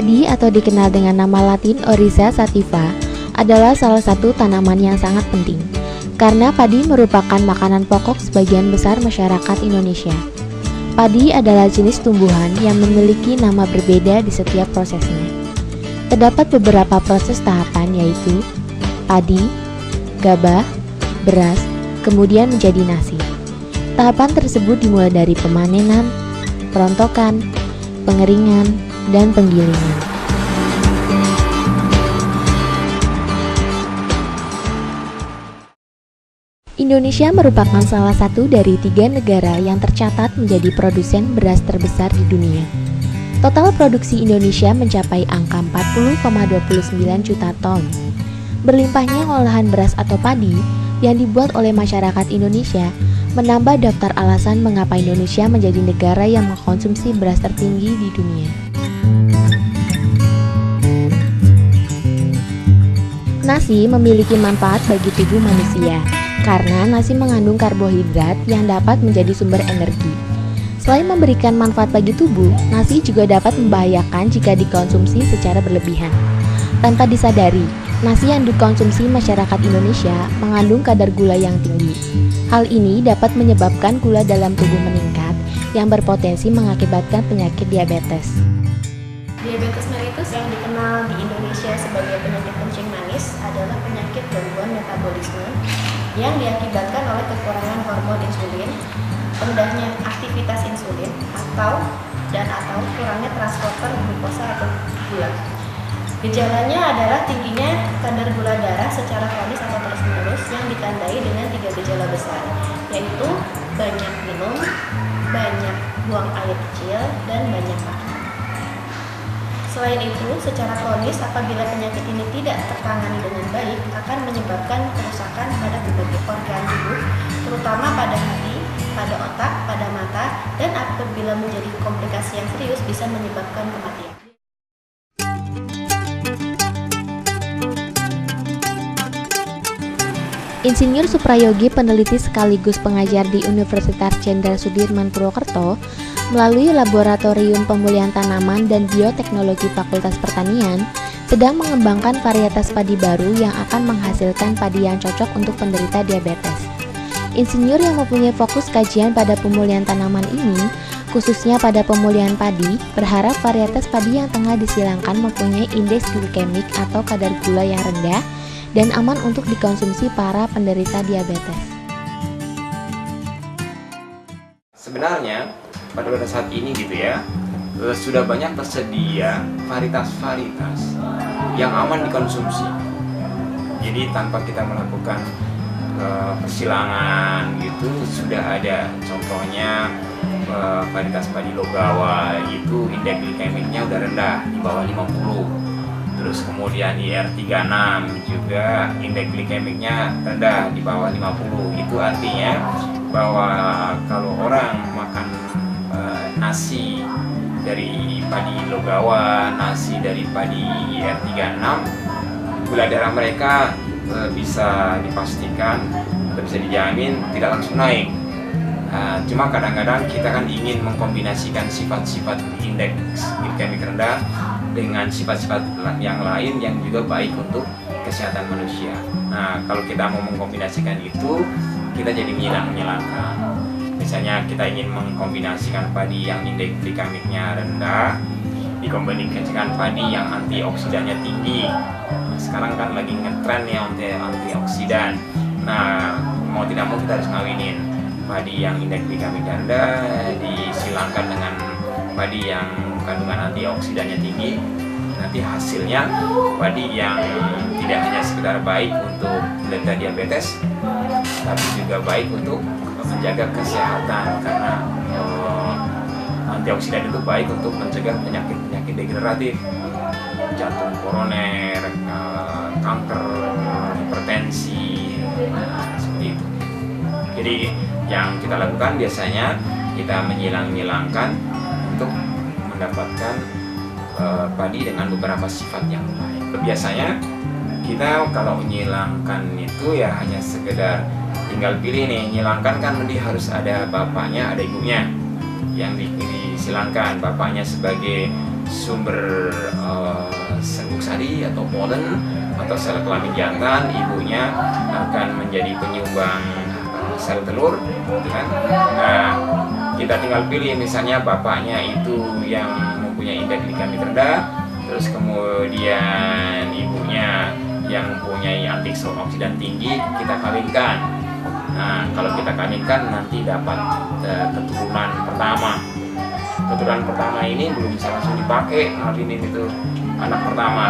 Padi atau dikenal dengan nama latin Oryza sativa adalah salah satu tanaman yang sangat penting karena padi merupakan makanan pokok sebagian besar masyarakat Indonesia. Padi adalah jenis tumbuhan yang memiliki nama berbeda di setiap prosesnya. Terdapat beberapa proses tahapan yaitu padi, gabah, beras, kemudian menjadi nasi. Tahapan tersebut dimulai dari pemanenan, perontokan, pengeringan, dan penggilingan. Indonesia merupakan salah satu dari 3 negara yang tercatat menjadi produsen beras terbesar di dunia. Total produksi Indonesia mencapai angka 40,29 juta ton. Berlimpahnya olahan beras atau padi yang dibuat oleh masyarakat Indonesia menambah daftar alasan mengapa Indonesia menjadi negara yang mengkonsumsi beras tertinggi di dunia. Nasi memiliki manfaat bagi tubuh manusia karena nasi mengandung karbohidrat yang dapat menjadi sumber energi. Selain memberikan manfaat bagi tubuh, nasi juga dapat membahayakan jika dikonsumsi secara berlebihan. Tanpa disadari, nasi yang dikonsumsi masyarakat Indonesia mengandung kadar gula yang tinggi. Hal ini dapat menyebabkan gula dalam tubuh meningkat yang berpotensi mengakibatkan penyakit diabetes. Diabetes mellitus yang dikenal di Indonesia sebagai penyakit kencing manis adalah penyakit gangguan metabolisme yang diakibatkan oleh kekurangan hormon insulin, rendahnya aktivitas insulin, atau kurangnya transporter glukosa atau gula. Gejalanya adalah tingginya kadar gula darah secara kronis atau terus-menerus yang ditandai dengan 3 gejala besar, yaitu banyak minum, banyak buang air kecil, dan banyak makan. Selain itu, secara kronis apabila penyakit ini tidak tertangani dengan baik akan menyebabkan kerusakan pada berbagai organ tubuh, terutama pada hati, pada otak, pada mata, dan apabila menjadi komplikasi yang serius bisa menyebabkan kematian. Insinyur Suprayogi, peneliti sekaligus pengajar di Universitas Jenderal Sudirman Purwokerto, melalui Laboratorium Pemulihan Tanaman dan Bioteknologi Fakultas Pertanian, sedang mengembangkan varietas padi baru yang akan menghasilkan padi yang cocok untuk penderita diabetes. Insinyur yang mempunyai fokus kajian pada pemulihan tanaman ini, khususnya pada pemulihan padi, berharap varietas padi yang tengah disilangkan mempunyai indeks glikemik atau kadar gula yang rendah dan aman untuk dikonsumsi para penderita diabetes. Sebenarnya pada saat ini gitu ya, sudah banyak tersedia varietas-varietas yang aman dikonsumsi. Jadi tanpa kita melakukan persilangan gitu, sudah ada contohnya varietas padi Logawa itu indeks glikemiknya udah rendah di bawah 50. Terus kemudian IR36 juga indeks glikemiknya rendah di bawah 50. Itu artinya bahwa kalau orang makan nasi dari padi Logawa, nasi dari padi IR36, gula darah mereka bisa dipastikan atau bisa dijamin tidak langsung naik. Cuma kadang-kadang kita kan ingin mengkombinasikan sifat-sifat indeks glikemik rendah dengan sifat-sifat yang lain yang juga baik untuk kesehatan manusia. Nah, kalau kita mau mengkombinasikan itu, kita jadi menyilang-nyilangkan. Misalnya kita ingin mengkombinasikan padi yang indeks glikemiknya rendah dikombinasikan padi yang antioksidannya tinggi. Sekarang kan lagi ngetren ya antioksidan. Nah, mau tidak mau kita harus ngawinin padi yang indeks glikemiknya rendah disilangkan dengan padi yang kandungan antioksidannya tinggi. Nanti hasilnya padi yang tidak hanya sekedar baik untuk penderita diabetes, tapi juga baik untuk menjaga kesehatan karena antioksidan itu baik untuk mencegah penyakit-penyakit degeneratif, jantung koroner, kanker, hipertensi, seperti itu. Jadi yang kita lakukan biasanya kita menyilang-nyilangkan untuk mendapatkan padi dengan beberapa sifat yang baik. Biasanya kita kalau menyilangkan itu ya hanya sekedar tinggal pilih nih, nyilangkan kan nanti harus ada bapaknya, ada ibunya yang disilangkan. Bapaknya sebagai sumber serbuk sari atau polen atau sel kelamin jantan, ibunya akan menjadi penyumbang sel telur, gitu kan. Nah, kita tinggal pilih, misalnya bapaknya itu yang mempunyai indeks glikemik rendah, terus kemudian ibunya yang mempunyai antioksidan tinggi, kita kawinkan. Nah, kalau kita kawinkan nanti dapat keturunan pertama. Keturunan pertama ini belum bisa langsung dipakai, ngawinin itu anak pertama.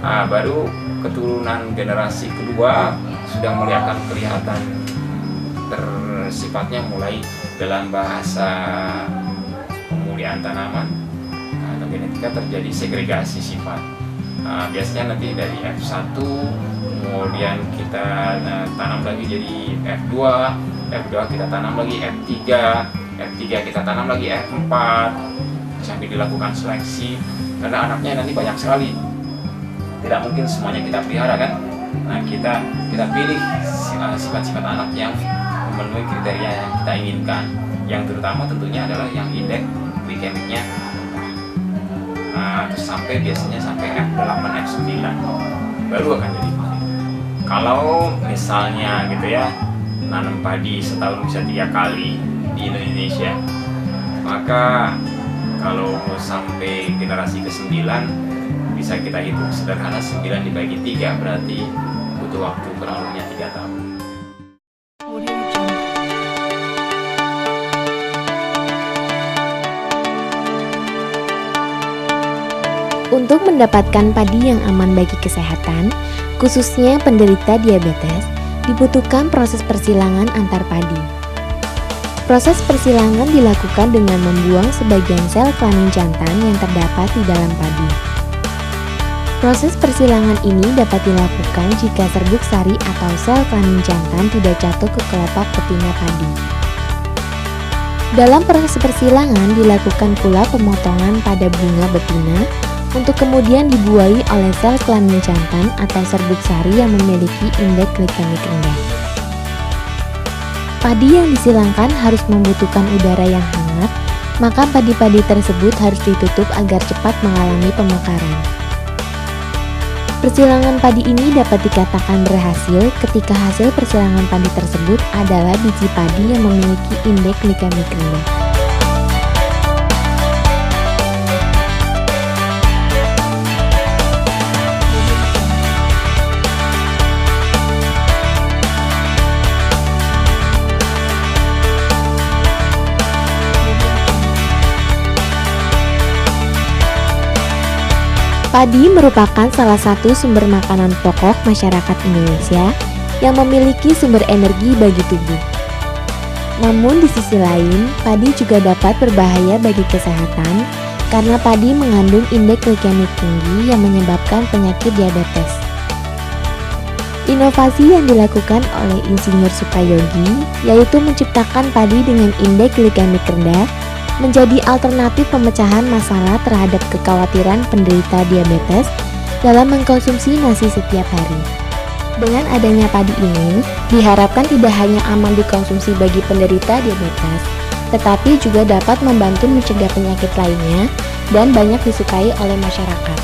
Nah, baru keturunan generasi kedua sudah mulai akan kelihatan sifatnya mulai dalam bahasa pemulihan tanaman atau genetika terjadi segregasi sifat. Biasanya nanti dari F1 kemudian kita tanam lagi jadi F2, F2 kita tanam lagi F3, F3 kita tanam lagi F4 sampai dilakukan seleksi, karena anaknya nanti banyak sekali, tidak mungkin semuanya kita pelihara kan. Nah, kita pilih sifat-sifat anak yang memenuhi kriteria yang kita inginkan, yang terutama tentunya adalah yang indeks glikemiknya terus sampai biasanya sampai F8, F9 baru akan jadi padi. Kalau misalnya gitu ya, nanam padi setahun bisa 3 kali di Indonesia, maka kalau sampai generasi ke-9 bisa kita hitung sederhana, 9 dibagi 3 berarti butuh waktu kurang lebihnya 3 tahun. Untuk mendapatkan padi yang aman bagi kesehatan, khususnya penderita diabetes, dibutuhkan proses persilangan antar padi. Proses persilangan dilakukan dengan membuang sebagian sel kelamin jantan yang terdapat di dalam padi. Proses persilangan ini dapat dilakukan jika serbuk sari atau sel kelamin jantan tidak jatuh ke kelopak betina padi. Dalam proses persilangan dilakukan pula pemotongan pada bunga betina untuk kemudian dibuahi oleh sel kelamin jantan atau serbuk sari yang memiliki indeks glikemik rendah. Padi yang disilangkan harus membutuhkan udara yang hangat, maka padi-padi tersebut harus ditutup agar cepat mengalami pemekaran. Persilangan padi ini dapat dikatakan berhasil ketika hasil persilangan padi tersebut adalah biji padi yang memiliki indeks glikemik rendah. Padi merupakan salah satu sumber makanan pokok masyarakat Indonesia yang memiliki sumber energi bagi tubuh. Namun di sisi lain, padi juga dapat berbahaya bagi kesehatan karena padi mengandung indeks glikemik tinggi yang menyebabkan penyakit diabetes. Inovasi yang dilakukan oleh Insinyur Suprayogi yaitu menciptakan padi dengan indeks glikemik rendah menjadi alternatif pemecahan masalah terhadap kekhawatiran penderita diabetes dalam mengkonsumsi nasi setiap hari. Dengan adanya padi ini, diharapkan tidak hanya aman dikonsumsi bagi penderita diabetes, tetapi juga dapat membantu mencegah penyakit lainnya dan banyak disukai oleh masyarakat.